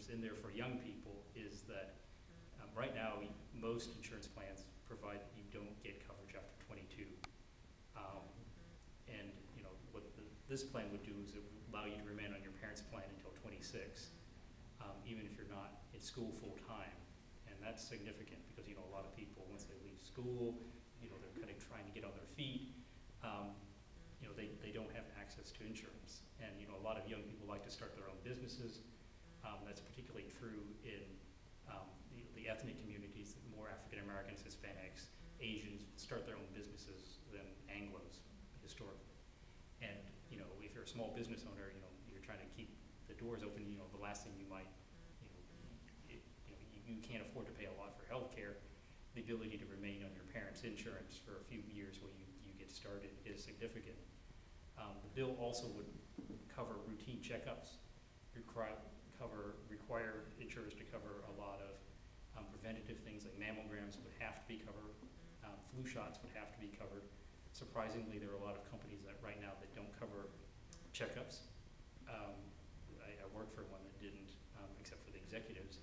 is in there for young people is that right now most insurance plans provide that you don't get coverage after 22. And you know what this plan would do is it would allow you to remain on your parents' plan until 26, even if you're not in school full time. And that's significant because, you know, a lot of people, once they leave school, you know, they're kind of trying to get on their feet. You know, they don't have access to insurance. And, you know, a lot of young people like to start their own businesses. That's particularly true in the ethnic communities, more African Americans, Hispanics, Asians start their own businesses than Anglos historically. And, you know, if you're a small business owner, you know, you're trying to keep the doors open, you know, the last thing you might, you can't afford to pay a lot for health care. The ability to remain on your parents' insurance for a few years while you get started is significant. The bill also would cover routine checkups, require insurers to cover a lot of preventative things like mammograms would have to be covered, flu shots would have to be covered. Surprisingly, there are a lot of companies that right now that don't cover checkups. I worked for one that didn't, except for the executives.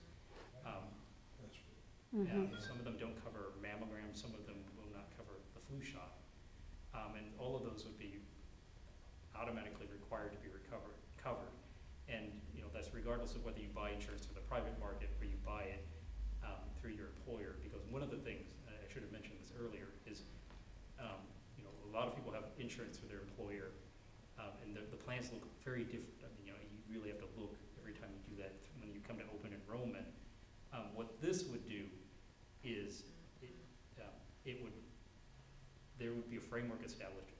Some of them don't cover mammograms, some of them will not cover the flu shot. And all of those would be automatically required to be covered. And you know, that's regardless of whether you buy insurance through the private market or you buy it through your employer. Because one of the things, I should have mentioned this earlier, is you know, a lot of people have insurance through their employer, and the plans look very different. I mean, you know, you really have to look every time you do that when you come to open enrollment. What this would do is there would be a framework established.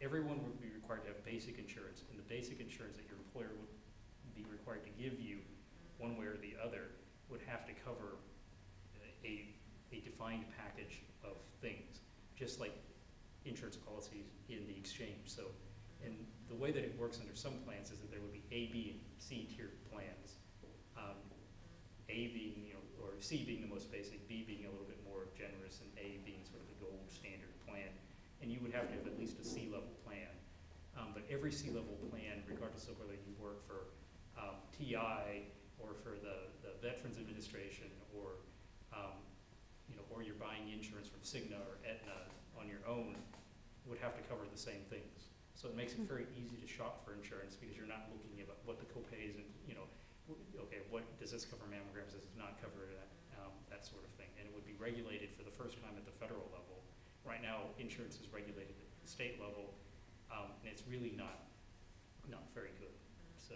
Everyone would be required to have basic insurance, and the basic insurance that your employer would be required to give you, one way or the other, would have to cover a defined package of things, just like insurance policies in the exchange. So, and the way that it works under some plans is that there would be A, B, and C tier plans. A being, you know, or C being the most basic, B being a little bit more generous, and A being sort of the gold standard plan. And you would have to have at least a C-level plan. But every C-level plan, regardless of whether you work for TI or for the Veterans Administration or you know, or you're buying insurance from Cigna or Aetna on your own, would have to cover the same things. So it makes it very easy to shop for insurance because you're not looking at what the copays and, you know, okay, what does this cover mammograms, does it not cover that sort of thing. And it would be regulated for the first time at the federal level. Right now, insurance is regulated at the state level, and it's really not very good. So.